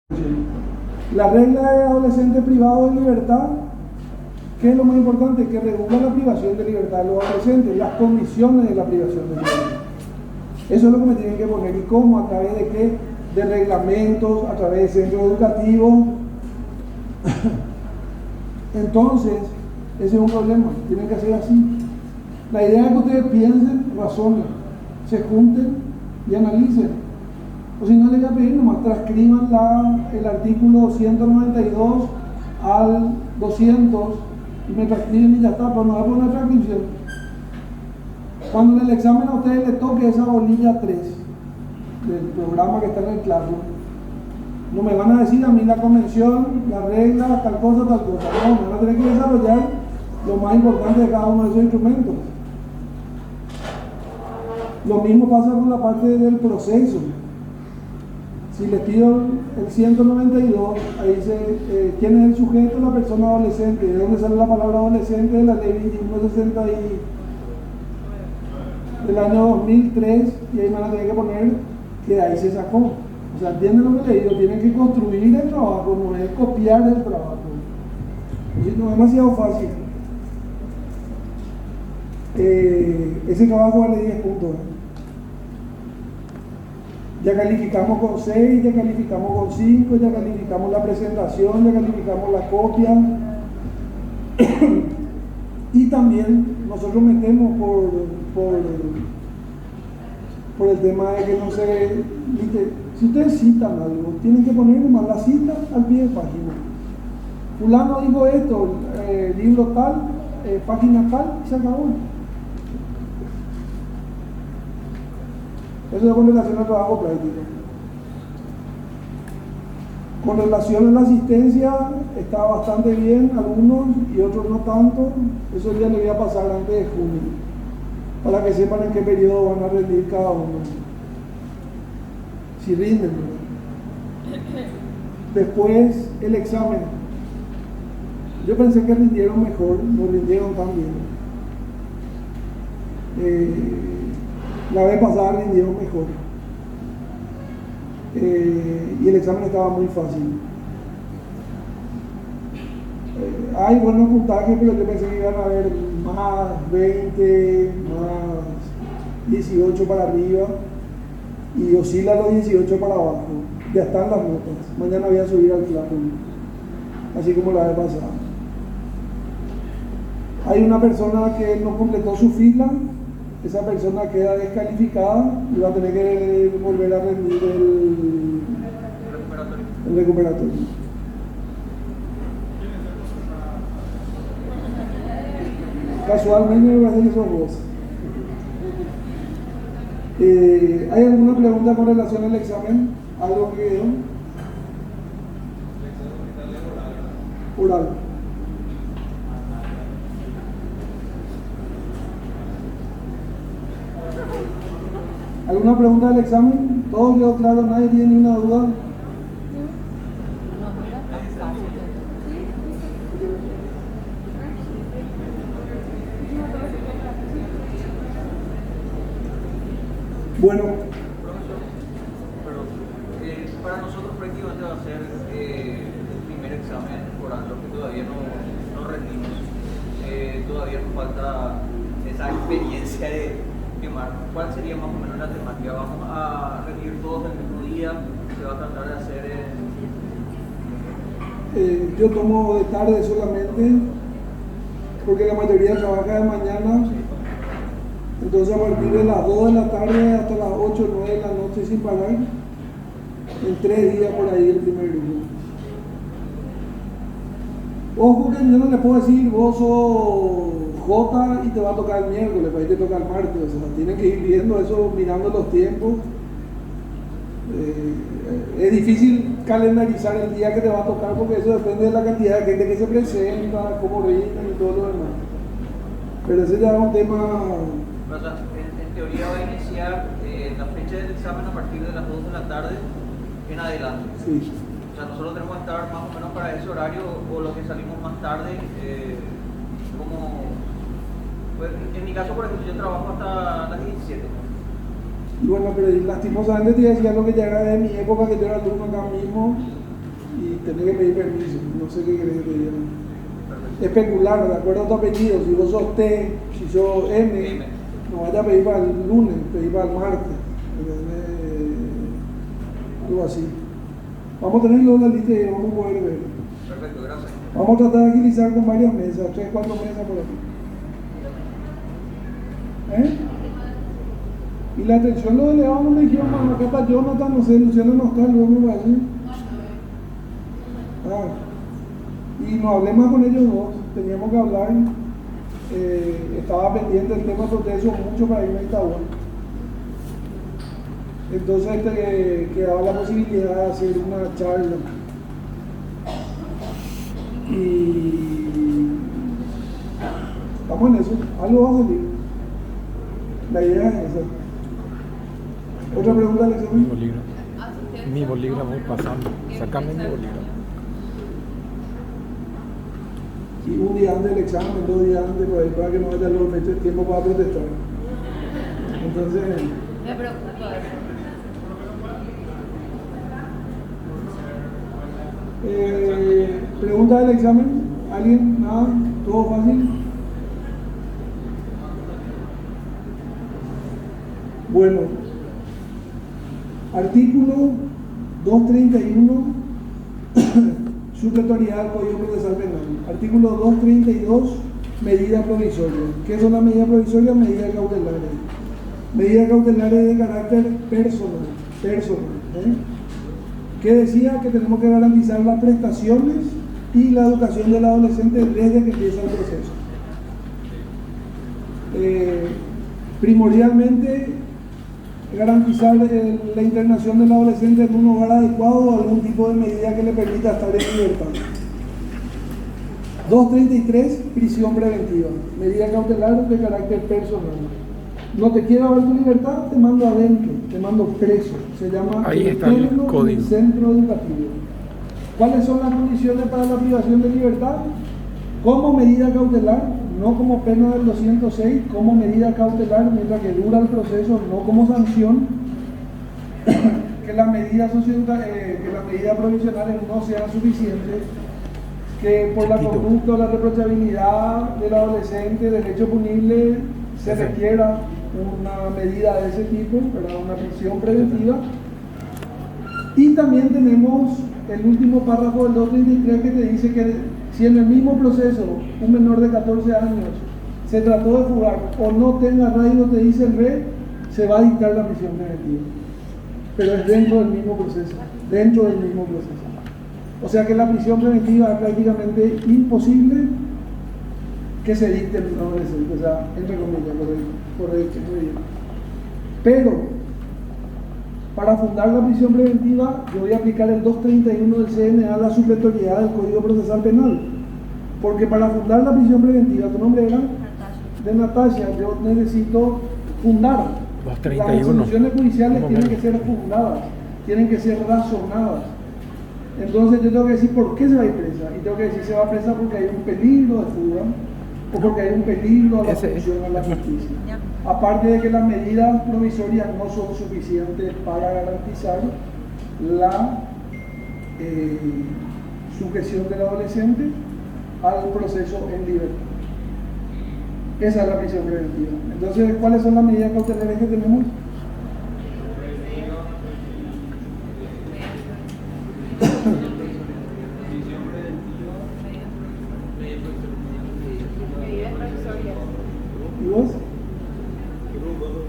La regla de adolescente privado de libertad, ¿qué es lo más importante? Que regula la privación de libertad de los adolescentes, las condiciones de la privación de libertad. Eso es lo que me tienen que poner. ¿Y cómo? ¿A través de qué? De reglamentos, a través de centros educativos. Entonces, ese es un problema. Tienen que hacer así. La idea es que ustedes piensen, razonen, se junten y analicen. O si no, les voy a pedir nomás transcriban el artículo 192 al 200 y me transcriben y ya está, pero no va a poner transcripción. Cuando en el examen a ustedes les toque esa bolilla 3 del programa que está en el Classroom, no me van a decir a mí la convención, la regla, tal cosa. No, me van a tener que desarrollar lo más importante de cada uno de esos instrumentos. Lo mismo pasa con la parte del proceso. Si les pido el 192, ahí dice quién es el sujeto, la persona adolescente. ¿De dónde sale la palabra adolescente? De la ley 2160 del año 2003, y ahí van a tener que poner que de ahí se sacó. O sea, entienden lo que le digo, tienen que construir el trabajo, no es copiar el trabajo. No es demasiado fácil. Ese trabajo vale 10 puntos. Ya calificamos con 6, ya calificamos con 5, ya calificamos la presentación, ya calificamos la copia. Y también nosotros metemos por el tema de que no se... Si ustedes citan algo, tienen que poner nomás la cita al pie de página. Fulano dijo esto, libro tal, página tal, y se acabó. Eso es con relación al trabajo práctico. Con relación a la asistencia, está bastante bien, algunos y otros no tanto. Eso ya le voy a pasar antes de junio, para que sepan en qué periodo van a rendir cada uno. Si rinden. Después, el examen. Yo pensé que rindieron mejor, no rindieron tan bien. La vez pasada rindieron mejor. Y el examen estaba muy fácil. Hay buenos puntajes, pero yo pensé que iban a haber más 20, más 18 para arriba, y oscila los 18 para abajo. Ya están las notas. Mañana voy a subir al Classroom, así como la vez pasada. Hay una persona que no completó su fila. Esa persona queda descalificada y va a tener que volver a rendir el recuperatorio. Casualmente me parece que son vos. ¿Hay alguna pregunta con relación al examen? ¿Algo que quedó? Oral. ¿Alguna pregunta del examen? ¿Todo quedó claro? ¿Nadie tiene ninguna duda? Bueno. Pero para nosotros prácticamente va a ser el primer examen oral, lo que todavía no rendimos. Todavía nos falta esa experiencia de quemar. ¿Cuál sería más o menos la temática? ¿Vamos a rendir todos el mismo día? ¿Se va a tratar de hacer yo tomo de tarde solamente, porque la mayoría trabaja de mañana. Entonces a partir de las 2 de la tarde hasta las 8 o 9 de la noche sin parar, en 3 días por ahí el primer grupo. Ojo que yo no les puedo decir vos sos J y te va a tocar el miércoles, para ahí te toca el martes. O sea, tienen que ir viendo eso, mirando los tiempos. Es difícil calendarizar el día que te va a tocar, porque eso depende de la cantidad de gente que se presenta, cómo rinden y todo lo demás. Pero ese ya es un tema... O sea, en teoría va a iniciar la fecha del examen a partir de las 2 de la tarde en adelante. Sí. O sea, nosotros tenemos que estar más o menos para ese horario, o los que salimos más tarde, como... Pues, en mi caso, por ejemplo, yo trabajo hasta las 17. Y bueno, pero lastimosamente te decía lo que ya era de mi época, que yo era alumno acá mismo, tenés que pedir permiso, no sé qué querés que te diga. Especular, de acuerdo a tu apellido, si vos sos T, si sos M, no vayas a pedir para el lunes, pedir para el martes, algo así. Vamos a tenerlo en la lista y vamos a poder ver. Perfecto, gracias. Vamos a tratar de agilizar con varias mesas, 3, 4 mesas por aquí. Y la atención los delegados no me dijeron, mano, acá está Jonathan, no sé, Luciano no está, luego me va a decir. Y no hablé más con ellos dos, teníamos que hablar, estaba pendiente del tema de eso mucho para irme a Itaúa. Entonces quedaba la posibilidad de hacer una charla. Y estamos en eso, algo va a salir. La idea es esa. ¿Otra pregunta, Alexander? Mi bolígrafo pasando. Sacame mi bolígrafo. Y un día antes del examen, 2 días antes, por ahí, para que no haya los meses de tiempo para protestar. Entonces. Me preocupa. ¿Pregunta del examen? ¿Alguien? ¿Nada? ¿Todo fácil? Bueno, artículo 231, supletoriedad del Código Procesal Penal. Artículo 232, medida provisoria. ¿Qué son las medidas provisorias? Medidas cautelares. Medidas cautelares de carácter personal. Que decía que tenemos que garantizar las prestaciones y la educación del adolescente desde que empieza el proceso. Primordialmente, garantizar la internación del adolescente en un hogar adecuado o algún tipo de medida que le permita estar en libertad. 233, prisión preventiva, medida cautelar de carácter personal. No te quiero ver tu libertad, te mando adentro, te mando preso. Se llama ahí está el código. Centro educativo. ¿Cuáles son las condiciones para la privación de libertad? Como medida cautelar, no como pena del 206, como medida cautelar mientras que dura el proceso, no como sanción. Que las medidas provisionales no sean suficientes, que por la conducta o la reprochabilidad del adolescente, del hecho punible, se requiera una medida de ese tipo, ¿verdad? Una prisión preventiva. Y también tenemos el último párrafo del 233 que te dice que si en el mismo proceso un menor de 14 años se trató de fugar o no tenga arraigo, te dice el RE, se va a dictar la prisión preventiva. Pero es dentro del mismo proceso, O sea que la prisión preventiva es prácticamente imposible que se dicte en un adolescente, o sea, entre comillas, correcto, muy bien. Pero, para fundar la prisión preventiva, yo voy a aplicar el 231 del CNA, la supletoriedad del Código Procesal Penal. Porque para fundar la prisión preventiva, ¿tu nombre era? De Natasha, yo necesito fundar. 231. Las instituciones judiciales tienen que ser fundadas, tienen que ser razonadas. Entonces yo tengo que decir por qué se va a ir presa. Y tengo que decir se va presa porque hay un peligro de fuga o porque hay un peligro a la función a la justicia. Aparte de que las medidas provisorias no son suficientes para garantizar la sujeción del adolescente al proceso en libertad. Esa es la prisión preventiva. Entonces, ¿cuáles son las medidas cautelares que tenemos? ¿Y vos?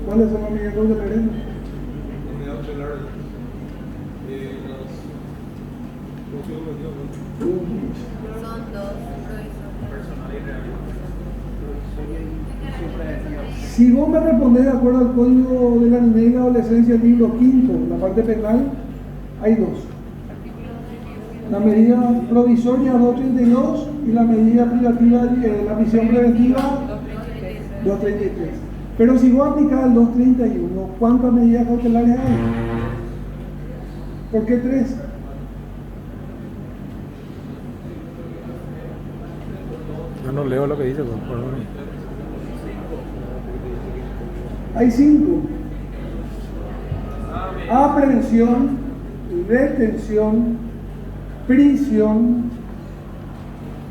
¿Cuáles son las medidas cautelares? Son dos Si vos me respondés de acuerdo al Código de la Niñez y la Adolescencia, el libro quinto, la parte penal, hay dos. La medida provisoria 232 y la medida privativa, la prisión preventiva 233. Pero si vos aplicás el 231, ¿cuántas medidas cautelares hay? ¿Por qué 3? Yo no leo lo que dice, pero Hay 5. Aprehensión, detención, prisión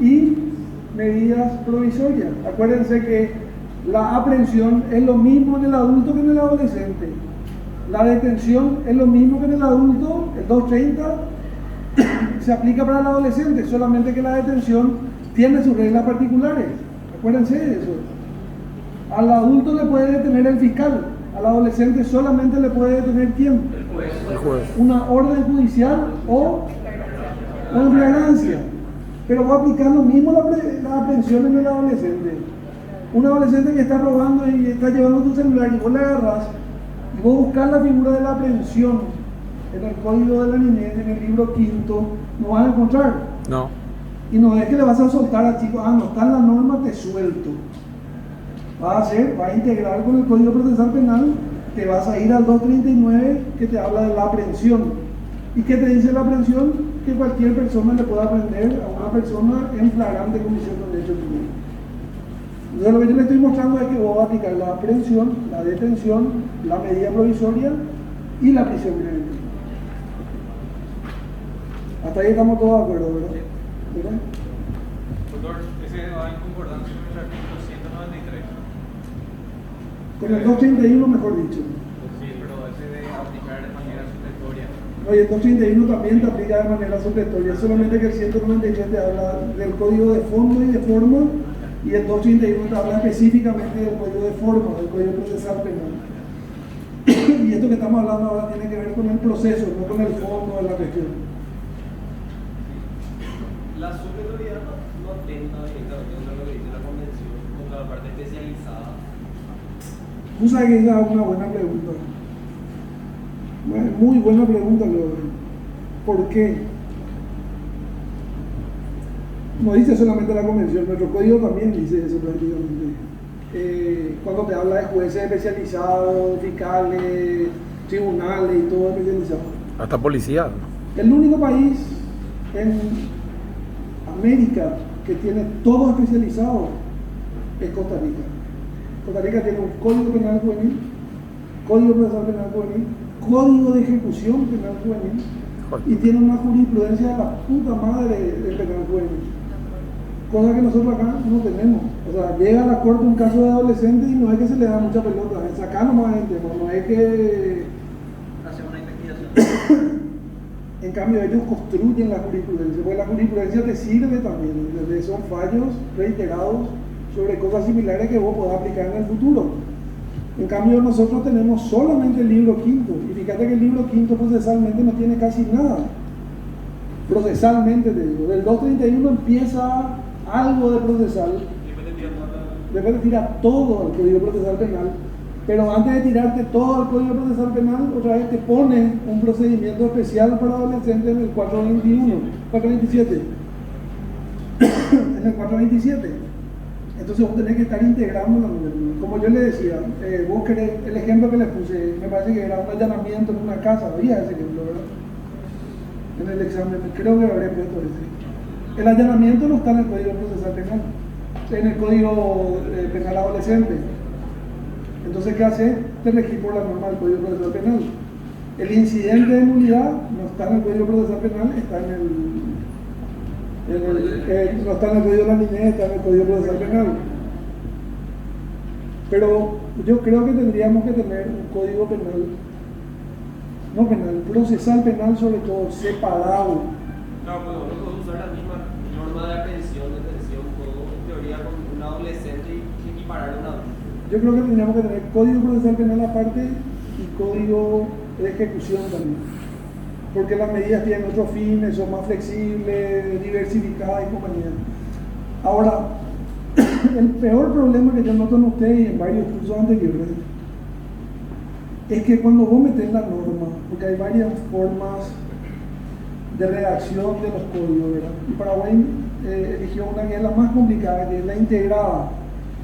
y medidas provisorias. Acuérdense que la aprehensión es lo mismo en el adulto que en el adolescente. La detención es lo mismo que en el adulto, el 230 se aplica para el adolescente, solamente que la detención tiene sus reglas particulares. Acuérdense de eso. Al adulto le puede detener el fiscal, al adolescente solamente le puede detener ¿quién? El juez. Una orden judicial o en flagrancia. Pero va a aplicar lo mismo la aprehensión en el adolescente. Un adolescente que está robando y está llevando tu celular y vos le agarras y vos buscas la figura de la aprehensión en el Código de la Niñez, en el libro 5, no vas a encontrar. No. Y no es que le vas a soltar al chico, no está en la norma, te suelto. Vas a integrar con el Código Procesal Penal, te vas a ir al 239 que te habla de la aprehensión. ¿Y qué te dice la aprehensión? Que cualquier persona le pueda aprender a una persona en flagrante comisión de un hecho criminal. Entonces lo que yo le estoy mostrando es que vos vas a aplicar la aprehensión, la detención, la medida provisoria y la prisión preventiva. Hasta ahí estamos todos de acuerdo, ¿verdad? ¿Verdad? Doctor, ese va en concordancia con el artículo 193. Con el 231 mejor dicho. Sí, pero ese de aplicar de manera supletoria. No, y el 231 también te aplica de manera supletoria, solamente que el 193 te habla del código de fondo y de forma, y el 231 te habla específicamente del código de forma, del código procesal penal. Y esto que estamos hablando ahora tiene que ver con el proceso, no con el fondo de la cuestión. La supletoriedad no atenta directamente contra lo que dice la convención, contra la parte especializada. Tú sabes que esa es una buena pregunta. Muy buena pregunta, Lore. ¿Por qué? No dice solamente la convención, nuestro código también dice eso prácticamente. Cuando te habla de jueces especializados, fiscales, tribunales y todo especializado. Hasta policía. El único país en América que tiene todo especializado es Costa Rica. Costa Rica tiene un código penal juvenil, código procesal penal juvenil, código de ejecución penal juvenil y tiene una jurisprudencia de la puta madre del penal juvenil. Cosa que nosotros acá no tenemos. O sea, llega a la corte un caso de adolescente y no es que se le da mucha pelota, es acá nomás el tema, no es que Hace una investigación. en cambio ellos construyen la jurisprudencia, porque la jurisprudencia te sirve también, ¿entendés? Son fallos reiterados sobre cosas similares que vos podás aplicar en el futuro. En cambio nosotros tenemos solamente el libro quinto, y fíjate que el libro quinto procesalmente no tiene casi nada. Procesalmente te digo, del 231 empieza algo de procesal, después de tirar todo al Código Procesal Penal, pero antes de tirarte todo al Código Procesal Penal, otra vez te pone un procedimiento especial para adolescentes en el 427. En el 427. Entonces vos tenés que estar integrando la norma. Como yo le decía, vos querés, el ejemplo que les puse, me parece que era un allanamiento en una casa, había ese ejemplo, ¿verdad? En el examen, creo que habré puesto ese. El allanamiento no está en el Código Procesal Penal, en el Código Penal Adolescente. Entonces, ¿qué hace? Te regís por la norma del Código Procesal Penal. El incidente de nulidad no está en el Código Procesal Penal, está no está en el Código de la Niñez, está en el Código Procesal Penal. Pero yo creo que tendríamos que tener un código penal, no penal, procesal penal sobre todo, separado. Claro, pues uno puede usar la misma norma de aprehensión, detención, todo en teoría con un adolescente y equiparar a un adulto. Yo creo que tendríamos que tener código procesal penal aparte y código de ejecución también. Porque las medidas tienen otros fines, son más flexibles, diversificadas y compañía. Ahora, el peor problema que yo noto en ustedes y en varios cursos anteriores es que cuando vos metés la norma, porque hay varias formas de redacción de los códigos, ¿verdad? Y Paraguay eligió una que es la más complicada, que es la integrada.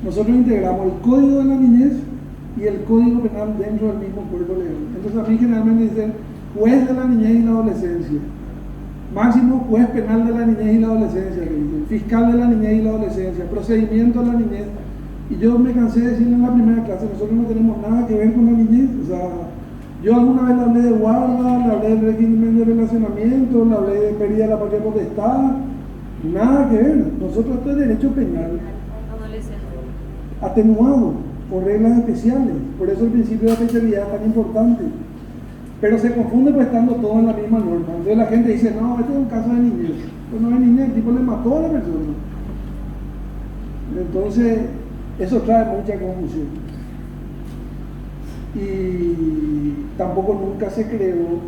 Nosotros integramos el Código de la Niñez y el Código Penal dentro del mismo cuerpo legal. Entonces a mí generalmente dicen juez de la niñez y la adolescencia, máximo juez penal de la niñez y la adolescencia, fiscal de la niñez y la adolescencia, procedimiento de la niñez. Y yo me cansé de decirle en la primera clase, nosotros no tenemos nada que ver con la niñez, o sea, Yo alguna vez le hablé de guarda, le hablé del régimen de relacionamiento, le hablé de pérdida de la patria potestad, nada que ver. Nosotros esto es derecho penal Adolescente. atenuado por reglas especiales, por eso el principio de especialidad es tan importante. Pero se confunde pues estando todo en la misma norma. Entonces la gente dice, no, esto es un caso de niñez. Pues no es niñez, el tipo le mató a la persona. Entonces, eso trae mucha confusión. Y tampoco nunca se creó,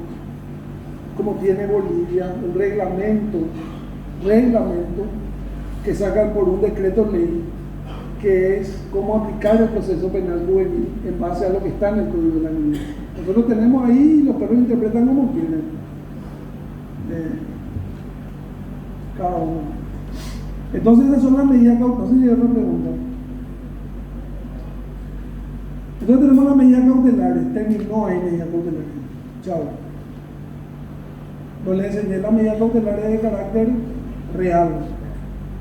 como tiene Bolivia, un reglamento que sacan por un decreto ley, que es cómo aplicar el proceso penal juvenil en base a lo que está en el Código de la Niñez. Nosotros tenemos ahí y los perros interpretan como quieren. Cada uno. Entonces esas son las medidas cautelares. No sé si hay otra pregunta. Entonces tenemos las medidas cautelares. Terminó ahí medidas cautelares. Chao. No les enseñé las medidas cautelares de carácter real.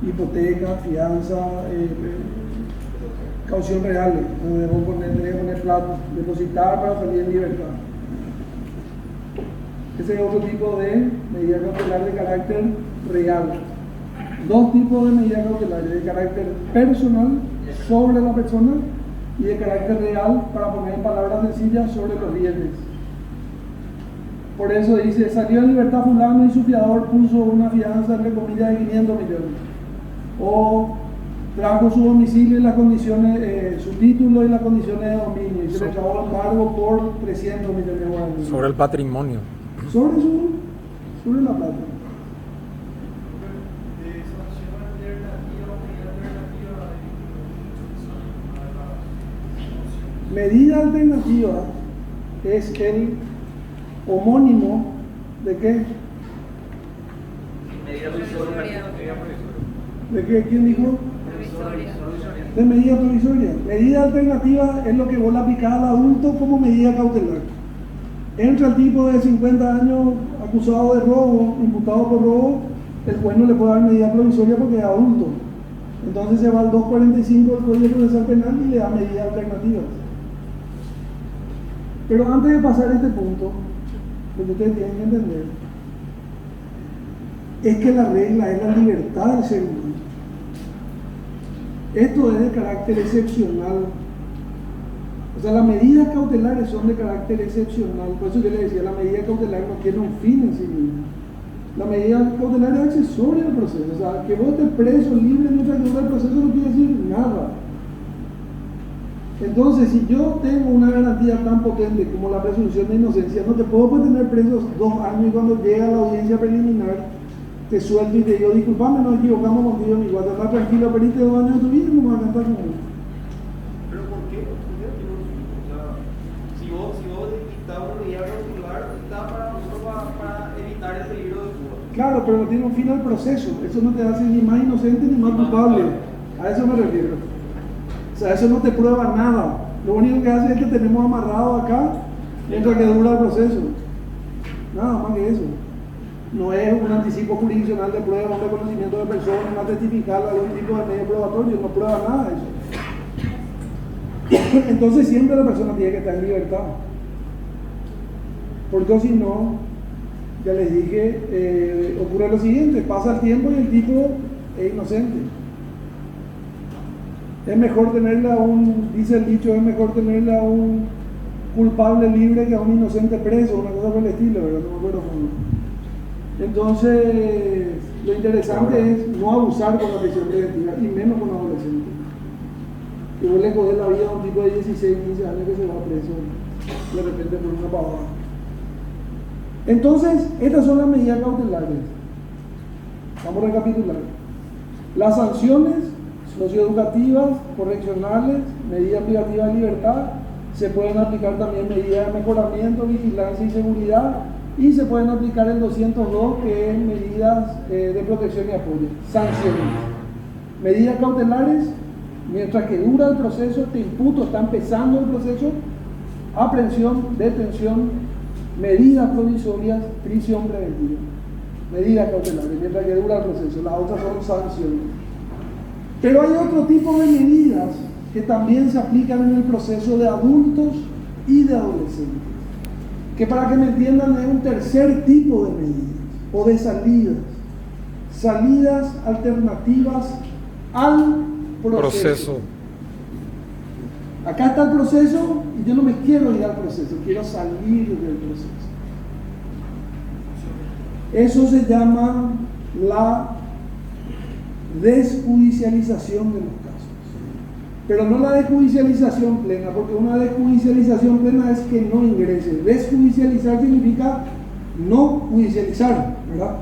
Hipoteca, fianza, caución real. No debemos poner plata, depositar para salir en libertad. Ese es otro tipo de medida cautelar de carácter real. Dos tipos de medidas cautelares, de carácter personal sobre la persona y de carácter real, para poner en palabras sencillas, sobre los bienes. Por eso dice, salió en libertad fulano y su fiador puso una fianza entre comillas de 500 millones. O trajo su domicilio y las condiciones, su título y las condiciones de dominio, y se le pagó embargo por 300 millones de guaraníes. Sobre el patrimonio. Sobre la plata. Medida alternativa es el homónimo de qué? Medida provisoria. ¿De qué? ¿Quién dijo? Provisoria. De medida provisoria. Medida alternativa es lo que vos le aplicás al adulto como medida cautelar. Entra el tipo de 50 años acusado de robo, imputado por robo, el juez no le puede dar medida provisoria porque es adulto. Entonces se va al 245 del Código Procesal Penal y le da medidas alternativas. Pero antes de pasar a este punto, lo que ustedes tienen que entender es que la regla es la libertad del ser humano. Esto es de carácter excepcional. O sea, las medidas cautelares son de carácter excepcional. Por eso yo le decía, la medida cautelar no tiene un fin en sí misma. La medida cautelar es accesoria al proceso. O sea, que vos estés preso, libre mientras que dura el proceso no quiere decir nada. Entonces, si yo tengo una garantía tan potente como la presunción de inocencia, no te puedo tener presos 2 años y cuando llega la audiencia preliminar te suelto y te digo, disculpame, nos equivocamos contigo, mi guarda, está tranquilo, perdiste 2 años de tu vida y no vas a cantar conmigo. ¿Pero por qué? ¿Por qué tiene un fin? O sea, si vos dictás una medida cautelar, está para nosotros para evitar el peligro de fuga. Claro, pero no tiene un fin al proceso. Eso no te hace ni más inocente ni más culpable. A eso me refiero. O sea, eso no te prueba nada. Lo único que hace es que tenemos amarrado acá mientras que dura el proceso. Nada más que eso. No es un anticipo jurisdiccional de prueba, un reconocimiento de persona, una testificar, algún tipo de medio probatorio, no prueba nada de eso. Entonces siempre la persona tiene que estar en libertad. Porque si no, ya les dije, ocurre lo siguiente, pasa el tiempo y el tipo es inocente. Es mejor tenerle a dice el dicho, es mejor tenerle a un culpable libre que a un inocente preso, una cosa por el estilo, ¿verdad? No me acuerdo cómo. Entonces, lo interesante es no abusar con la prisión preventiva, y menos con adolescentes. Que vos le jodés la vida a un tipo de 16, 15 años que se va preso de repente por una pavada. Entonces, estas son las medidas cautelares. Vamos a recapitular. Las sanciones socioeducativas, correccionales, medidas privativas de libertad, se pueden aplicar también medidas de mejoramiento, vigilancia y seguridad, y se pueden aplicar el 202, que es medidas de protección y apoyo. Sanciones. Medidas cautelares, mientras que dura el proceso, te imputo, está empezando el proceso, aprehensión, detención, medidas provisorias, prisión preventiva. Medidas cautelares, mientras que dura el proceso. Las otras son sanciones. Pero hay otro tipo de medidas que también se aplican en el proceso de adultos y de adolescentes. que para que me entiendan es un tercer tipo de medidas o de salidas. Salidas alternativas al proceso. Acá está el proceso y yo no me quiero ir al proceso, quiero salir del proceso. Eso se llama la desjudicialización de los casos. Pero no la desjudicialización plena, porque una desjudicialización plena es que no ingrese. Desjudicializar significa no judicializar, ¿verdad?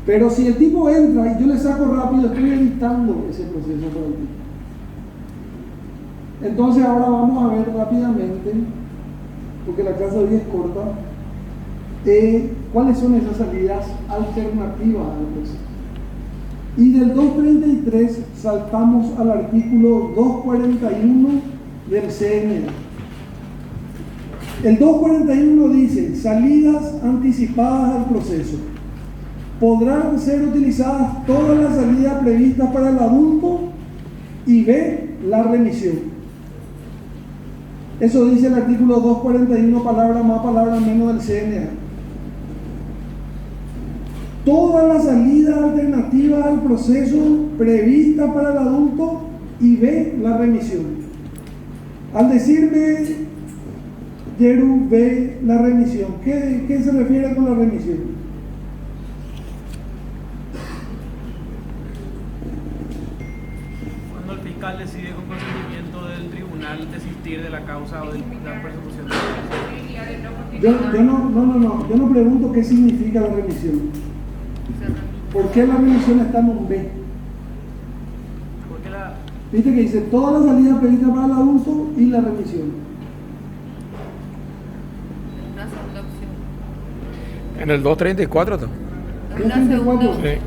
Pero si el tipo entra y yo le saco rápido, estoy evitando ese proceso para el tipo. Entonces ahora vamos a ver rápidamente, porque la clase de hoy es corta, cuáles son esas salidas alternativas al proceso. Y del 233 saltamos al artículo 241 del CNA. El 241 dice: salidas anticipadas al proceso. Podrán ser utilizadas todas las salidas previstas para el adulto y B, la remisión. Eso dice el artículo 241, palabra más, palabra menos del CNA. Todas las salidas alternativas al proceso previstas para el adulto y B, la remisión. Al decirme, Yeru, B, la remisión, ¿qué se refiere con la remisión? Cuando el fiscal decide con consentimiento del tribunal desistir de la causa o de la persecución Yo no pregunto qué significa la remisión. ¿Por qué la remisión está en un B? Porque la... Viste que dice todas las salidas previstas para el adulto y la remisión. Una segunda opción. En el 234 está. Es la segunda. Sí.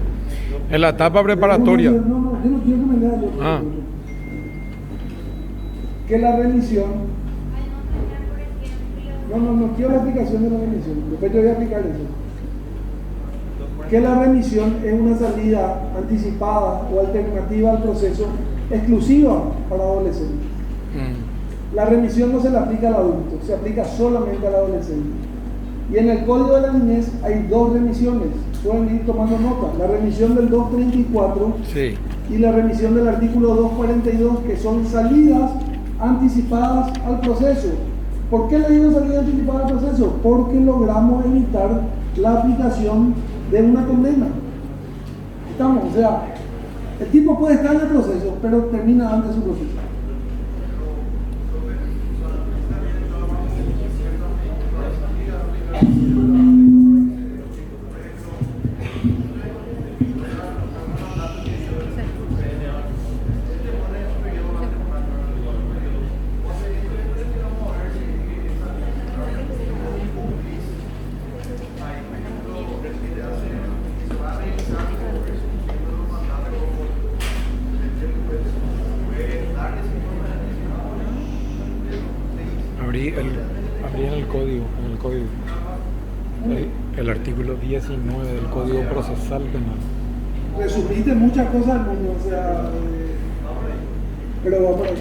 En la etapa preparatoria. No, yo no quiero que me leas. Que la remisión. No quiero la aplicación de la remisión. Después yo voy a aplicar eso. Que la remisión es una salida anticipada o alternativa al proceso exclusiva para adolescentes. La remisión no se le aplica al adulto, se aplica solamente al adolescente. Y en el Código de la Niñez hay dos remisiones, pueden ir tomando nota: la remisión del 234 Sí. y la remisión del artículo 242, que son salidas anticipadas al proceso. ¿Por qué le digo salida anticipada al proceso? Porque logramos evitar la aplicación de una condena. Estamos, o sea, el tipo puede estar en el proceso, pero termina antes su proceso. Abrí en el código. El artículo 19 del Código Procesal Penal. Resumiste muchas cosas al mundo, o sea, pero va por ahí.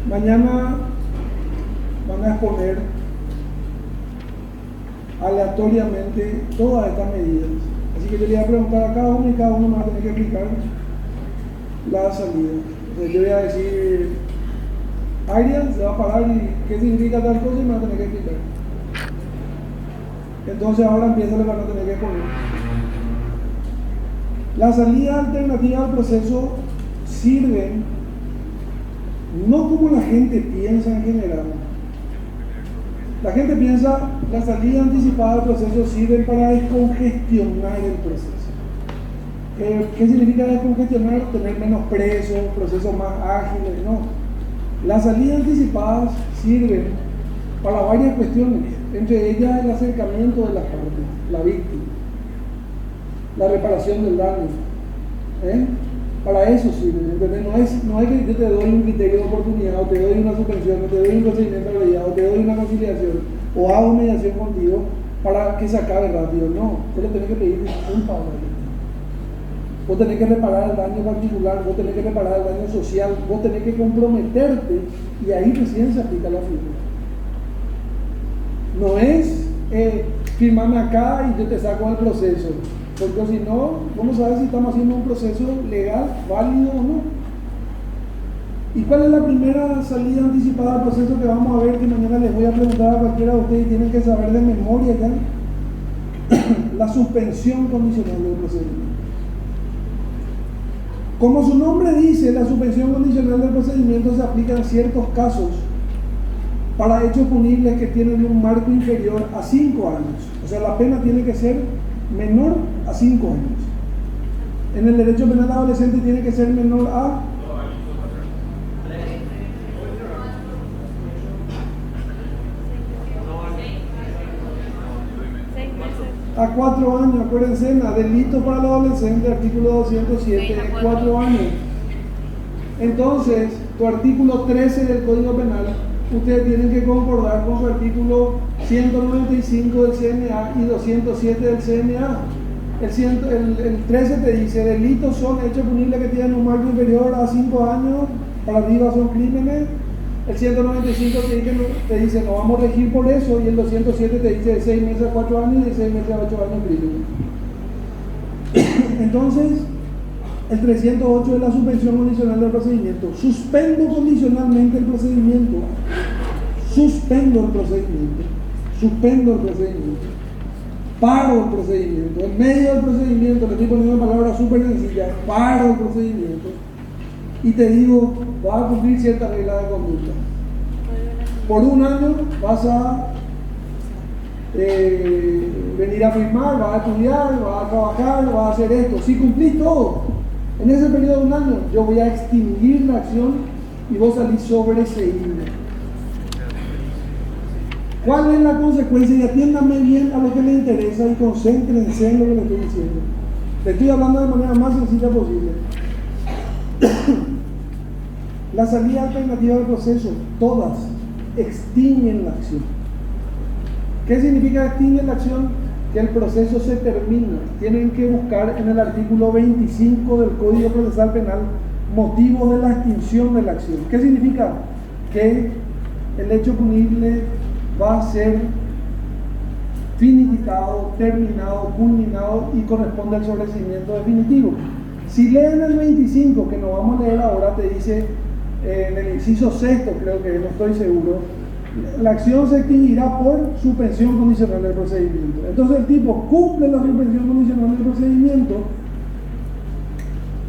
Mañana van a exponer aleatoriamente todas estas medidas. Así que yo le voy a preguntar a cada uno y cada uno me va a tener que explicar la salida. Entonces yo voy a decir, Ariel se va a parar y qué significa tal cosa y me va a tener que explicar. Entonces ahora empieza lo que van a tener que exponer. Las salidas alternativas al proceso sirven no como la gente piensa en general. La gente piensa las salidas anticipadas al proceso sirven para descongestionar el proceso. ¿Qué significa descongestionar? Tener menos presos, procesos más ágiles. No. Las salidas anticipadas sirven para varias cuestiones, entre ellas el acercamiento de las partes, la víctima, la reparación del daño. Para eso sirve, ¿entendés? No es que yo te doy un criterio de oportunidad, o te doy una suspensión, o te doy un procedimiento abreviado, o te doy una conciliación, o hago mediación contigo para que se acabe rápido. No, tú le tenés que pedir disculpas a la víctima. vos tenés que reparar el daño particular, vos tenés que reparar el daño social, vos tenés que comprometerte y ahí recién se aplica la figura. No es firmame acá y yo te saco del proceso, porque si no, vos no sabes si estamos haciendo un proceso legal, válido o no. ¿Y cuál es la primera salida anticipada al proceso que vamos a ver? Que mañana les voy a preguntar a cualquiera de ustedes y tienen que saber de memoria ya. La suspensión condicional del procedimiento. Como su nombre dice, la suspensión condicional del procedimiento se aplica en ciertos casos para hechos punibles que tienen un marco inferior a 5 años. O sea, la pena tiene que ser menor a 5 años. En el derecho penal adolescente tiene que ser menor a 4 años, acuérdense, delito para los adolescentes, artículo 207, 4 años. Entonces, tu artículo 13 del Código Penal, ustedes tienen que concordar con su artículo 195 del CNA y 207 del CNA. El 13 te dice, delitos son hechos punibles que tienen un marco inferior a 5 años, para arriba son crímenes. El 195 te dice, no vamos a regir por eso, y el 207 te dice de 6 meses a 4 años y de 6 meses a 8 años crímenes. Entonces, el 308 es la suspensión condicional del procedimiento. Suspendo condicionalmente el procedimiento. Suspendo el procedimiento. Suspendo el procedimiento. Paro el procedimiento. En medio del procedimiento, le estoy poniendo palabras súper sencillas, paro el procedimiento. Y te digo, vas a cumplir ciertas reglas de conducta. Por 1 año vas a venir a firmar, vas a estudiar, vas a trabajar, vas a hacer esto. Si cumplís todo, en ese periodo de 1 año, yo voy a extinguir la acción y vos salís sobreseído. ¿Cuál es la consecuencia? Y atiéndame bien a lo que le interesa y concéntrense en lo que le estoy diciendo. Le estoy hablando de manera más sencilla posible. La salida alternativa del proceso, todas extinguen la acción. ¿Qué significa extinguen la acción? Que el proceso se termina. Tienen que buscar en el artículo 25 del Código Procesal Penal motivos de la extinción de la acción. ¿Qué significa? Que el hecho punible va a ser finiquitado, terminado, culminado y corresponde al sobreseimiento definitivo. Si leen el 25, que no vamos a leer ahora, te dice en el inciso 6, creo que no estoy seguro, la acción se extinguirá por suspensión condicional del procedimiento. Entonces el tipo cumple la suspensión condicional del procedimiento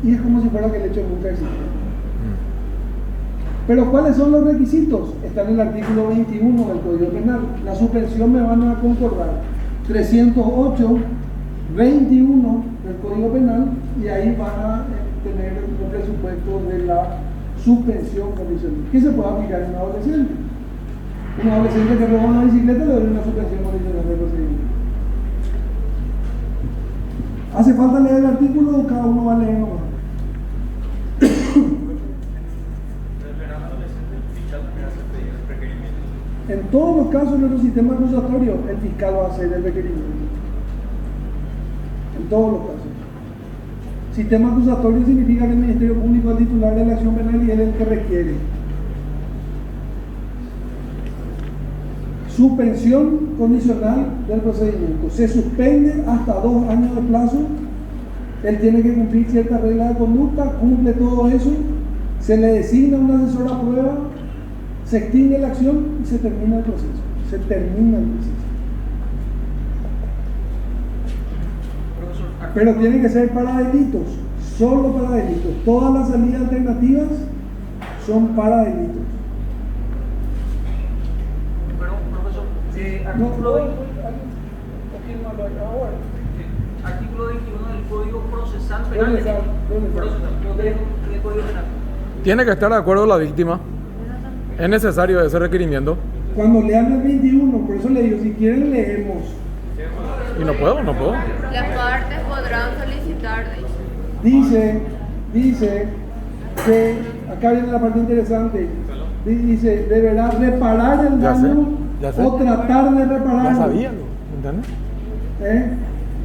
y es como si fuera que el hecho nunca existió. Pero ¿cuáles son los requisitos? Está en el artículo 21 del Código Penal. La suspensión me van a concordar 308, 21 del Código Penal, y ahí van a tener un presupuesto de la suspensión condicional. ¿Qué se puede aplicar en un adolescente? Un adolescente que roba una bicicleta le doy una suspensión condicional del procedimiento. ¿Hace falta leer el artículo o cada uno va a leer nomás? En todos los casos de nuestro sistema acusatorio, el fiscal va a hacer el requerimiento. En todos los casos. Sistema acusatorio significa que el Ministerio Público es el titular de la acción penal y él es el que requiere. Suspensión condicional del procedimiento. Se suspende hasta 2 años de plazo. Él tiene que cumplir ciertas reglas de conducta, cumple todo eso, se le designa un asesor a prueba, se extingue la acción y se termina el proceso. Se termina el proceso. Pero tiene que ser para delitos, solo para delitos. Todas las salidas alternativas son para delitos. Pero, profesor, artículo 21 del Código Procesal Penal. Del Código Penal. Tiene que estar de acuerdo la víctima. Es necesario ese requerimiento. Cuando lean el 21, por eso le digo, si quieren leemos. Y no puedo. Las partes podrán solicitar, Dice que, acá viene la parte interesante, dice, deberá reparar el daño ya sé. o tratar de repararlo. Ya sabía, ¿entiendes?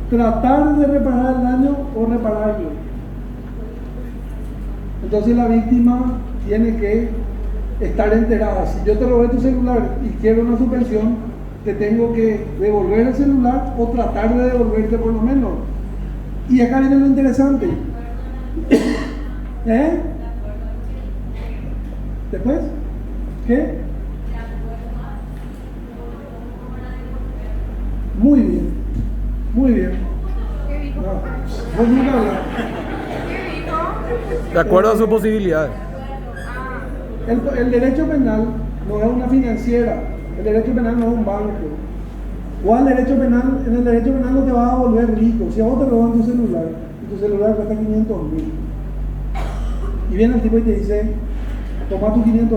Tratar de reparar el daño o repararlo. Entonces la víctima tiene que estar enterada. Si yo te robé tu celular y quiero una suspensión, te tengo que devolver el celular o tratar de devolverte por lo menos. Y acá viene lo interesante. ¿Eh? ¿Después? ¿Qué? Muy bien, muy bien. ¿Qué dijo? No, vos nunca hablas. ¿Qué dijo? De acuerdo a sus posibilidades. El derecho penal no es una financiera, el derecho penal no es un banco. O al derecho penal, en el derecho penal no te vas a volver rico. Si a vos te roban tu celular, y tu celular cuesta 500.000, y viene el tipo y te dice, toma tus 500.000,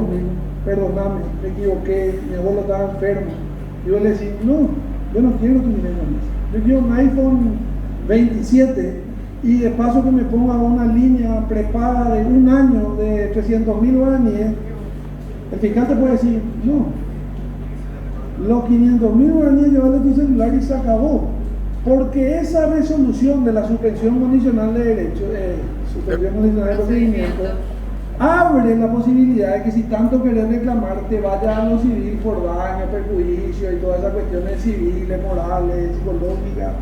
perdóname, me equivoqué, mi abuelo estaba enfermo. Y vos le decís, no, yo no quiero tu dinero más. Yo quiero un iPhone 27 y de paso que me ponga una línea prepaga de un año de 300.000 guaraníes. El fiscal te puede decir, no, los 500.000 guaraníes llevarle tu celular y se acabó. Porque esa resolución de la suspensión condicional de derecho, suspensión condicional de procedimiento, abre la posibilidad de que si tanto querés reclamar te vaya a lo civil por daño, perjuicio y todas esas cuestiones civiles, morales, psicológicas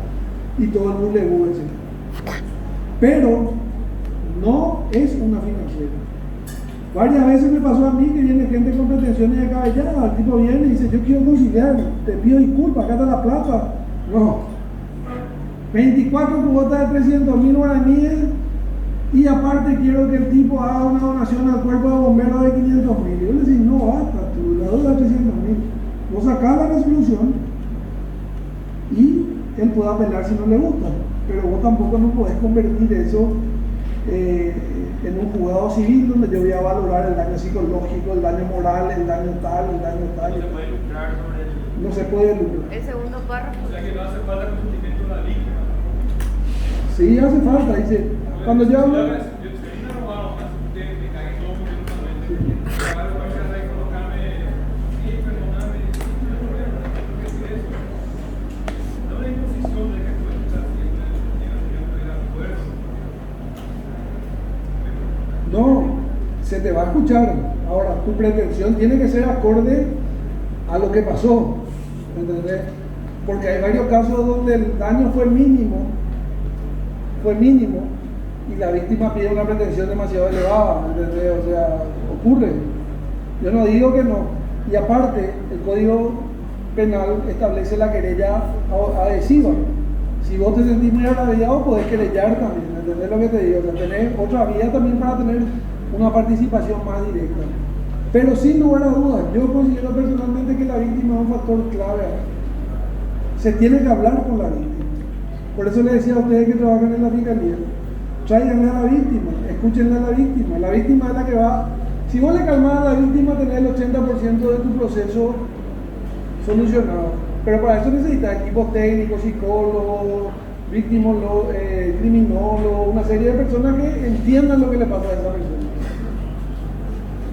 y todo el bulebú, etc. Pero no es una financiera. Varias veces me pasó a mí que viene gente con pretensiones de cabellada, el tipo viene y dice, yo quiero conciliar, te pido disculpas, acá está la plata. No. 24 cuotas de 300.000 guaraníes y aparte quiero que el tipo haga una donación al cuerpo de bomberos de 500.000. Y yo le decía, no, basta, tú, la deuda de 300.000. Vos sacás la resolución y él puede apelar si no le gusta, pero vos tampoco no podés convertir eso en un juzgado civil donde yo voy a valorar el daño psicológico, el daño moral, el daño tal, el daño tal. No se puede lucrar sobre el... No se puede lucrar. El segundo párrafo. O sea que no hace falta consentimiento de la víctima. Sí, hace falta, dice. Cuando yo hablo... No, se te va a escuchar. Ahora, tu pretensión tiene que ser acorde a lo que pasó, ¿entendés? Porque hay varios casos donde el daño fue mínimo, y la víctima pide una pretensión demasiado elevada, ¿entendés? O sea, ocurre. Yo no digo que no. Y aparte, el Código Penal establece la querella adhesiva. Si vos te sentís muy agraviado, podés querellar también, ¿entendés lo que te digo? O sea, tenés otra vía también para tener una participación más directa. Pero sin lugar a dudas, yo considero personalmente que la víctima es un factor clave. Se tiene que hablar con la víctima. Por eso le decía a ustedes que trabajan en la fiscalía, tráiganle a la víctima, escúchenle a la víctima. La víctima es la que va. Si vos le calmás a la víctima, tenés el 80% de tu proceso solucionado. Pero para eso necesitas equipos técnicos, psicólogos, victimólogos, criminólogos, una serie de personas que entiendan lo que le pasa a esa persona.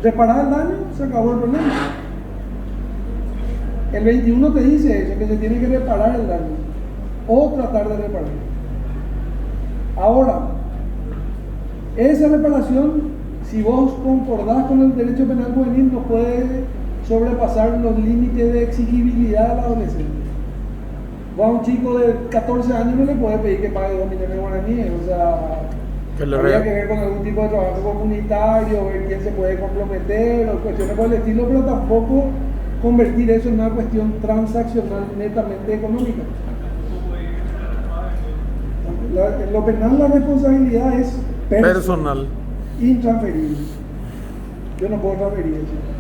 Reparar el daño, se acabó el problema. El 21 te dice eso, que se tiene que reparar el daño o tratar de reparar. Ahora, esa reparación, si vos concordás con el derecho penal juvenil, no puede sobrepasar los límites de exigibilidad al adolescente. Vos a un chico de 14 años no le puede pedir que pague 2 millones de guaraníes, o sea, habría que ver con algún tipo de trabajo comunitario, ver quién se puede comprometer o cuestiones por el estilo, pero tampoco convertir eso en una cuestión transaccional netamente económica. En lo penal la responsabilidad es Personal. intransferible. Yo no puedo transferir eso.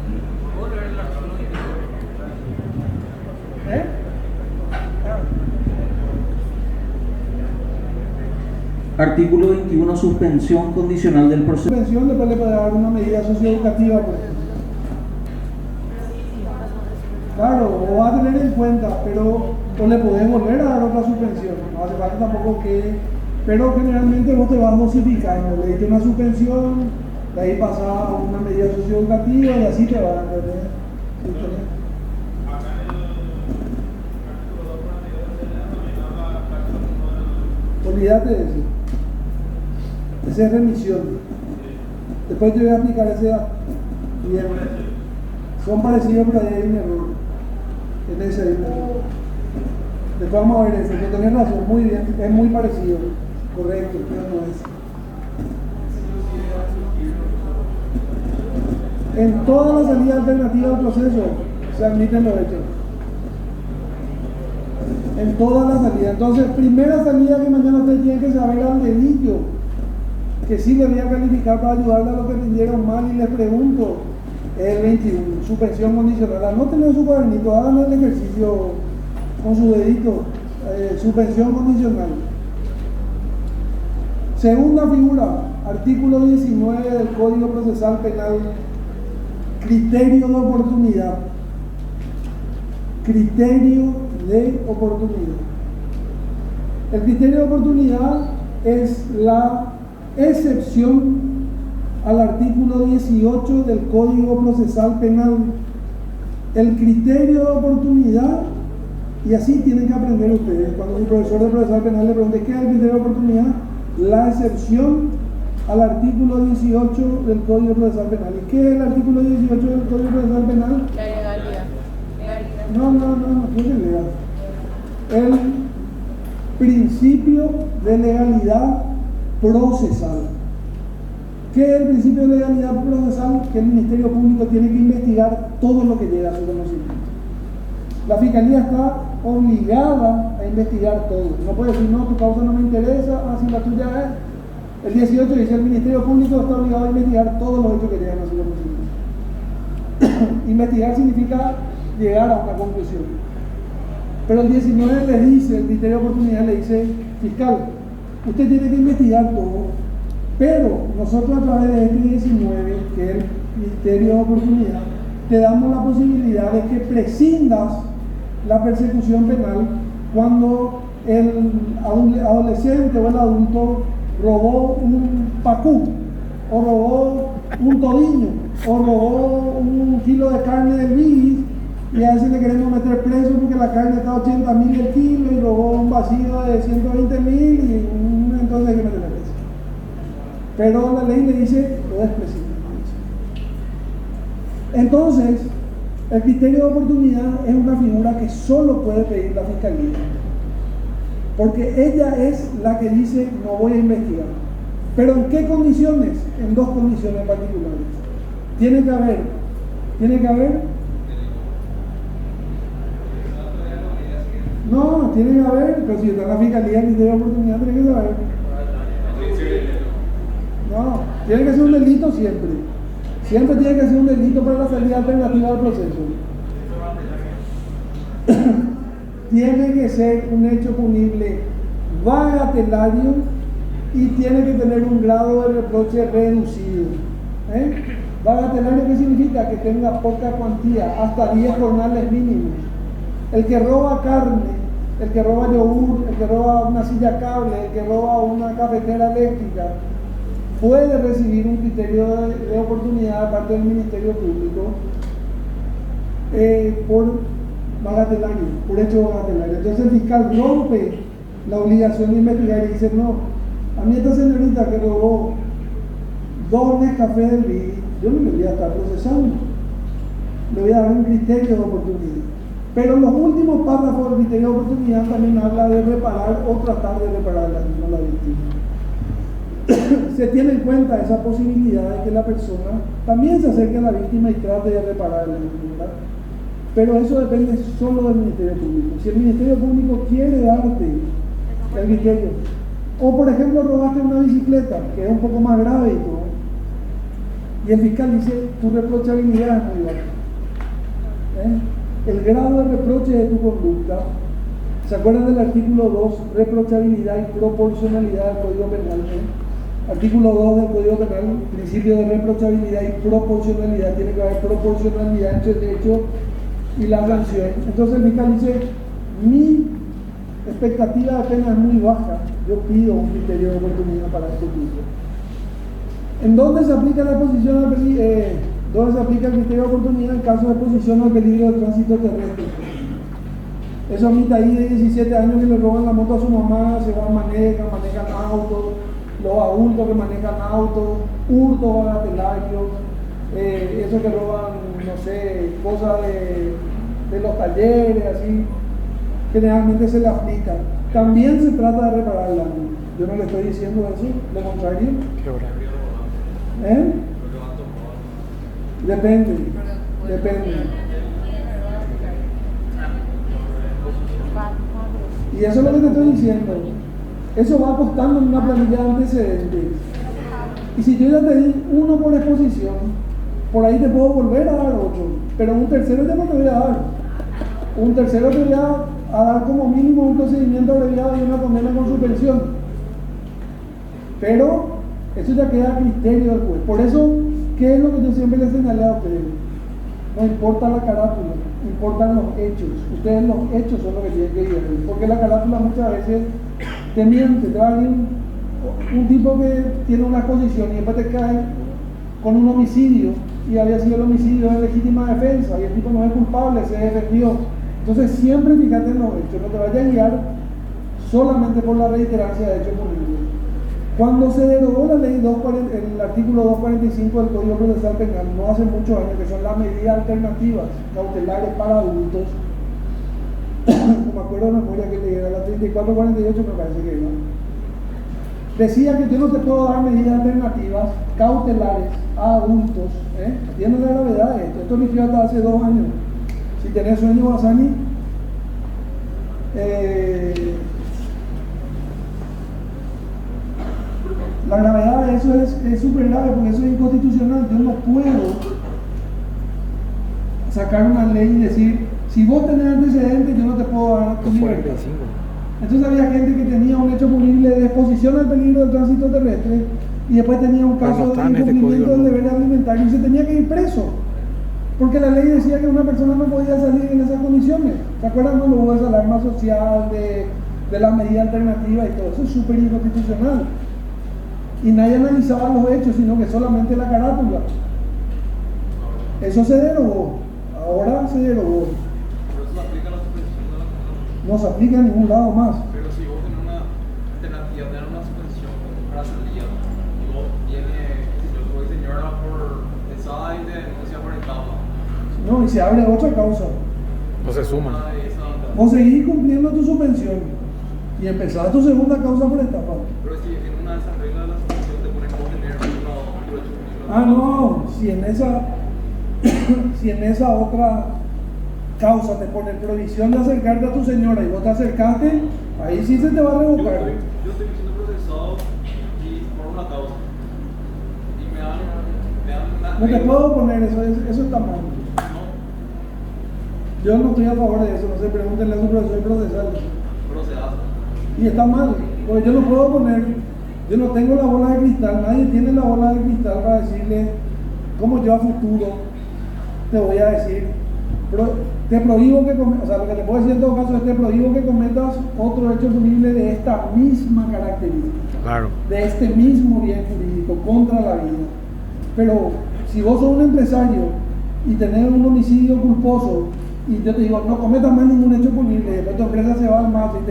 ¿Eh? Artículo 21, suspensión condicional del proceso. Suspensión, después le puede dar una medida socioeducativa, por ejemplo. Claro, o va a tener en cuenta, pero o le podés volver a dar otra suspensión. No hace falta tampoco que. Pero generalmente vos te vas dosificando. Le diste una suspensión, de ahí pasa a una medida socioeducativa y así te va a entender. Olvídate de eso. Esa es remisión. Después yo voy a explicar ese bien. Son parecidos, pero ahí hay un error. En ese hay un error. Después vamos a ver eso, pero tenés razón, muy bien, es muy parecido. Correcto, pero no es. En todas las salidas alternativas del proceso se admiten los hechos. En todas las salidas. Entonces, primera salida que mañana ustedes tienen que saber al dedillo, que sí le voy a calificar para ayudarle a los que entendieron mal y les pregunto, es el 21, suspensión condicional. Anoten en su cuadernito, hagan el ejercicio con su dedito, suspensión condicional. Segunda figura, artículo 19 del Código Procesal Penal, criterio de oportunidad. Criterio de oportunidad. El criterio de oportunidad es la excepción al artículo 18 del Código Procesal Penal. El criterio de oportunidad, y así tienen que aprender ustedes. Cuando su profesor de procesal penal le pregunte qué es el criterio de oportunidad, la excepción al artículo 18 del Código Procesal Penal. ¿Y qué es el artículo 18 del Código Procesal Penal? La legalidad. No, ¿qué es legal? El principio de legalidad procesal. ¿Qué es el principio de legalidad procesal? Que el Ministerio Público tiene que investigar todo lo que llega a su conocimiento. La Fiscalía está obligada a investigar todo. No puede decir, no, tu causa no me interesa, así la tuya es. El 18 dice, el Ministerio Público está obligado a investigar todos los hechos que llegan a su conocimiento. Investigar significa llegar a una conclusión. Pero el 19 le dice, el criterio de oportunidad le dice, fiscal, usted tiene que investigar todo, pero nosotros a través de este 19, que es el criterio de oportunidad, te damos la posibilidad de que prescindas la persecución penal cuando el adolescente o el adulto robó un pacú, o robó un todiño, o robó un kilo de carne del bis, y a ese le queremos meter preso porque la carne está a 80.000 el kilo y robó un vacío de 120.000 y entonces hay que meterle preso. Pero la ley le dice, lo despreciable. Entonces, el criterio de oportunidad es una figura que solo puede pedir la Fiscalía, porque ella es la que dice, no voy a investigar. ¿Pero en qué condiciones? En dos condiciones particulares. Tiene que haber no, tiene que haber, pero si está en la Fiscalía, el criterio de oportunidad tiene que saber. No, tiene que ser un delito siempre. Siempre tiene que ser un delito para la salida alternativa del proceso. Tiene que ser un hecho punible bagatelario y tiene que tener un grado de reproche reducido. Bagatelario, ¿qué significa? Que tenga poca cuantía, hasta 10 jornales mínimos. El que roba carne, el que roba yogur, el que roba una silla cable, el que roba una cafetera eléctrica, puede recibir un criterio de oportunidad de parte del Ministerio Público por bagatelario, por hecho bagatelario. Entonces el fiscal rompe la obligación de investigar y dice, no, a mí esta señorita que robó 2 Nescafé del BID, yo no le voy a estar procesando, le voy a dar un criterio de oportunidad. Pero en los últimos párrafos del criterio de oportunidad también habla de reparar o tratar de reparar el daño a la víctima. Se tiene en cuenta esa posibilidad de que la persona también se acerque a la víctima y trate de reparar el daño, ¿verdad? Pero eso depende solo del Ministerio Público. Si el Ministerio Público quiere darte el criterio, o por ejemplo robaste una bicicleta, que es un poco más grave y todo, y el fiscal dice, tu reprochabilidad es muy baja. El grado de reproche de tu conducta, ¿se acuerdan del artículo 2, reprochabilidad y proporcionalidad del Código Penal? Artículo 2 del Código Penal, principio de reprochabilidad y proporcionalidad, tiene que haber proporcionalidad entre el hecho y la sanción. Entonces el fiscal dice, mi expectativa de pena es muy baja, yo pido un criterio de oportunidad para este tipo. ¿En dónde se aplica la exposición al peligro? ¿Dónde se aplica el criterio de oportunidad? En caso de exposición al peligro del tránsito terrestre. Esa mitad ahí de 17 años que le roban la moto a su mamá, se van, manejan autos, los adultos que manejan autos, hurtos bagatelarios, esos que roban, no sé, cosas de los talleres, así, generalmente se le aplica. También se trata de reparar el daño. Yo no le estoy diciendo eso, lo contrario. Qué horario. ¿Eh? Depende. Y eso es lo que te estoy diciendo. Eso va costando en una planilla de antecedentes. Y si yo ya te di uno por exposición, por ahí te puedo volver a dar 8, pero un tercero ya no te voy a dar. Un tercero te voy a dar como mínimo un procedimiento abreviado y una condena con suspensión. Pero eso ya queda a criterio del juez. Por eso, ¿qué es lo que yo siempre les señalé a ustedes? No importa la carátula, importan los hechos. Ustedes los hechos son los que tienen que ir. Porque la carátula muchas veces te miente, te va a venir un tipo que tiene una exposición y después te cae con un homicidio y había sido el homicidio de legítima defensa y el tipo no es culpable, se defendió. Entonces siempre fíjate en los hechos, no te vayas a guiar solamente por la reiterancia de hechos punibles. Cuando se derogó la ley 240, el artículo 245 del Código Procesal Penal, no hace muchos años, que son las medidas alternativas cautelares para adultos, no me acuerdo de memoria que le era la 3448, me parece que era, decía que yo no te puedo dar medidas alternativas cautelares a adultos, tiene la gravedad de esto. Esto inició hasta hace 2 años. Si tenés sueño, Basani, la gravedad de eso es súper grave, porque eso es inconstitucional. Yo no puedo sacar una ley y decir, si vos tenés antecedentes, yo no te puedo dar tu libertad. Entonces había gente que tenía un hecho punible de exposición al peligro del tránsito terrestre y después tenía un caso de incumplimiento del deber alimentario y se tenía que ir preso. Porque la ley decía que una persona no podía salir en esas condiciones. ¿Se acuerdan cuando hubo esa alarma social de las medidas alternativas y todo? Eso es súper inconstitucional. Y nadie analizaba los hechos, sino que solamente la carátula. Eso se derogó. Ahora se derogó. Pero eso se aplica a la suspensión de la condena. No se aplica en ningún lado más. Pero si vos tenés una alternativa, tenés una suspensión para salida, y vos tienes, yo soy señora por pesada y te denuncia por etapa. No, y se abre otra causa. No se suman. Vos seguís cumpliendo tu suspensión y empezás tu segunda causa por etapa. Pero si en una de esas reglas de la suspensión te pones como tener un derecho punible. Ah, no, si en esa otra causa te pone prohibición de acercarte a tu señora y vos te acercaste, ahí sí se te va a revocar. Yo estoy siendo procesado y por una causa. Y me dan una. No te puedo poner eso está mal. Yo no estoy a favor de eso, no se pregúntenle a su profesor procesal. Pero se hace. Y está mal, porque yo no puedo poner, yo no tengo la bola de cristal, nadie tiene la bola de cristal para decirle cómo yo a futuro te voy a decir, te prohíbo que cometas, o sea, lo que te puedo decir en todo caso es te prohíbo que cometas otro hecho punible de esta misma característica, Claro. de este mismo bien jurídico contra la vida. Pero si vos sos un empresario y tenés un homicidio culposo y yo te digo no cometas más ningún hecho punible, después tu empresa se va al mato y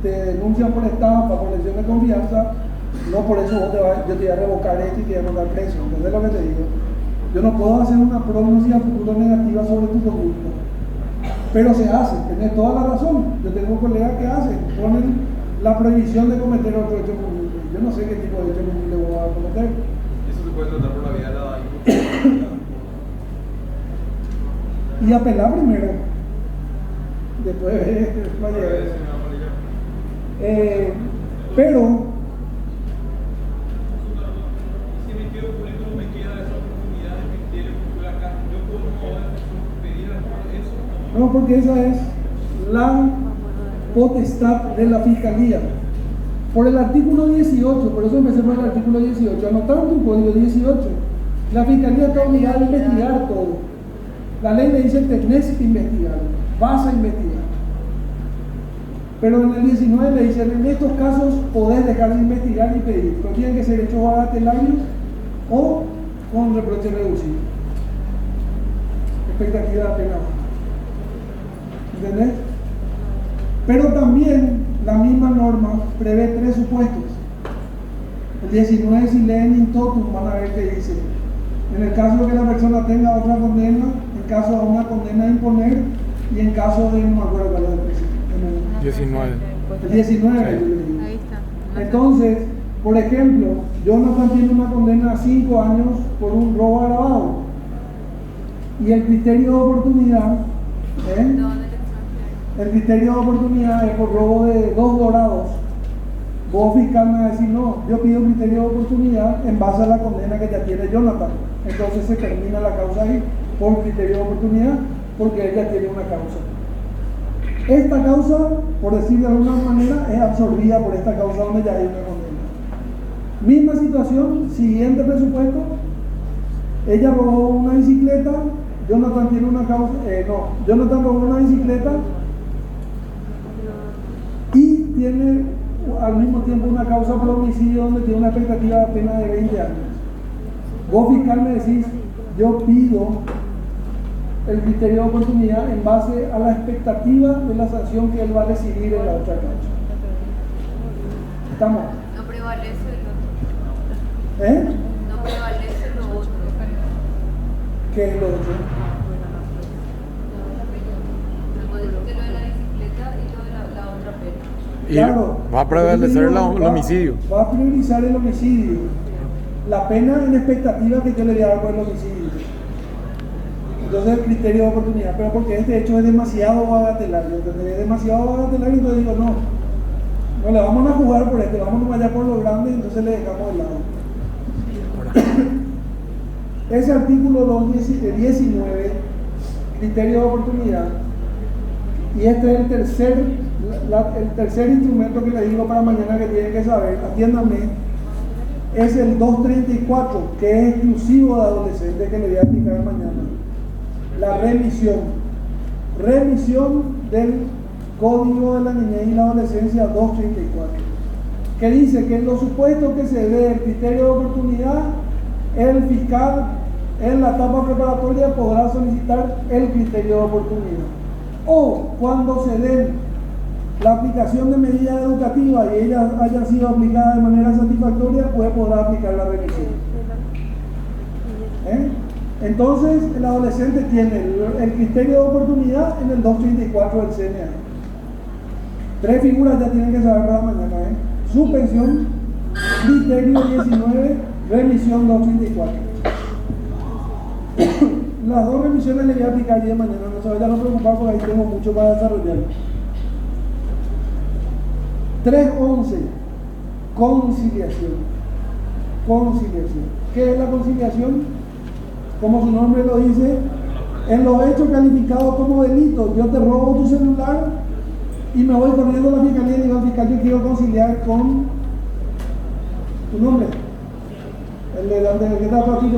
te denuncian por estafa, por lesión de confianza, no por eso yo te voy a revocar esto y te voy a mandar preso. ¿Entendés lo que te digo? Yo no puedo hacer una prognosis a futuro negativa sobre tu conducta, pero se hace, tenés toda la razón. Yo tengo colegas que hacen, ponen la prohibición de cometer otro hecho punible. Yo no sé qué tipo de hecho punible voy a cometer. Eso se puede tratar por la vía de la imputabilidad. Y apelar primero, después va a llegar. Pero Si me quedo con esto, me queda esa oportunidad de que quiero cumplir acá. Yo puedo pedir eso. no, porque esa es la potestad de la fiscalía. Por el artículo 18, por eso empecé por el artículo 18, anotaron tu código 18. La fiscalía está obligada a investigar todo. La ley le dice que tenés que investigar, vas a investigar. Pero en el 19 le dicen, en estos casos podés dejar de investigar y pedir, pero tienen que ser hechos bagatelarios o con reproche reducido. Expectativa de pena. ¿Entendés? Pero también la misma norma prevé 3 supuestos. El 19, si leen in totum, van a ver que dice, en el caso de que la persona tenga otra condena, en caso de una condena a imponer, y en caso de, no me acuerdo cuál es el principio, 19. el 19, Sí. yo le digo. Ahí está. Entonces, por ejemplo, Jonathan tiene una condena a 5 años por un robo agravado, y el criterio de oportunidad, el criterio de oportunidad es por robo de 2 dorados. Vos fiscal me va a decir, no, yo pido criterio de oportunidad en base a la condena que ya tiene Jonathan. Entonces se termina la causa ahí por criterio de oportunidad, porque él ya tiene una causa. Esta causa, por decir de alguna manera, es absorbida por esta causa donde ya hay una condena. Misma situación, siguiente presupuesto, ella robó una bicicleta, Jonathan tiene una causa, Jonathan robó una bicicleta y tiene al mismo tiempo una causa por homicidio donde tiene una expectativa de pena de 20 años. Vos fiscal me decís, yo pido el criterio de oportunidad en base a la expectativa de la sanción que él va a recibir en la otra causa. ¿Estamos? No prevalece el otro. No prevalece lo otro. ¿Qué es lo otro? Lo de la bicicleta y lo de la otra pena. Y Claro, va a prevalecer el homicidio. Va a priorizar el homicidio. La pena en expectativa que yo le voy a dar por el homicidio. Entonces el criterio de oportunidad, pero porque este hecho es demasiado bagatelario, ¿entendés? Es demasiado bagatelario, entonces digo, no le vamos a jugar por este, vamos allá por lo grande, entonces le dejamos de lado. Ese artículo 219, criterio de oportunidad, y este es el tercer instrumento que les digo para mañana que tienen que saber, atiéndanme, es el 234, que es exclusivo de adolescentes, que le voy a explicar mañana. La remisión del Código de la Niñez y la Adolescencia 234, que dice que en los supuestos que se dé el criterio de oportunidad, el fiscal en la etapa preparatoria podrá solicitar el criterio de oportunidad. O cuando se den la aplicación de medidas educativas y ellas hayan sido aplicadas de manera satisfactoria, podrá aplicar la remisión. Entonces, el adolescente tiene el criterio de oportunidad en el 234 del CNA. 3 figuras ya tienen que saber para mañana. Suspensión, criterio 19, remisión 234. Las 2 remisiones les voy a aplicar el día de mañana, no se vayan a preocupar porque ahí tengo mucho para desarrollar. 3.11, conciliación. ¿Qué es la conciliación? Como su nombre lo dice, en los hechos calificados como delitos, yo te robo tu celular y me voy corriendo a la fiscalía y digo al fiscal, yo quiero conciliar con tu nombre, el que está por aquí,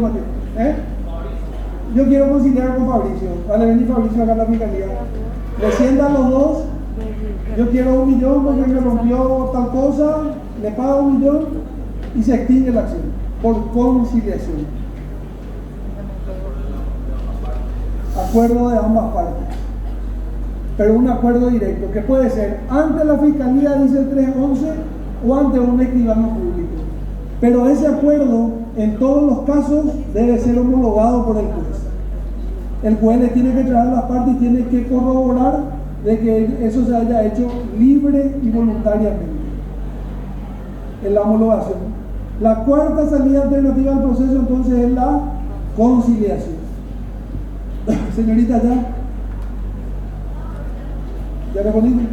yo quiero conciliar con Fabricio. Vale, vení Fabricio acá a la fiscalía, le sientan los dos, yo quiero 1 millón porque me rompió tal cosa, le pago 1 millón y se extingue la acción por conciliación. Acuerdo de ambas partes, pero un acuerdo directo, que puede ser ante la fiscalía, dice el 311, o ante un escribano público. Pero ese acuerdo, en todos los casos, debe ser homologado por el juez. El juez le tiene que traer las partes y tiene que corroborar de que eso se haya hecho libre y voluntariamente en la homologación. La cuarta salida alternativa al proceso entonces es la conciliación. Señorita, ¿ya respondiste?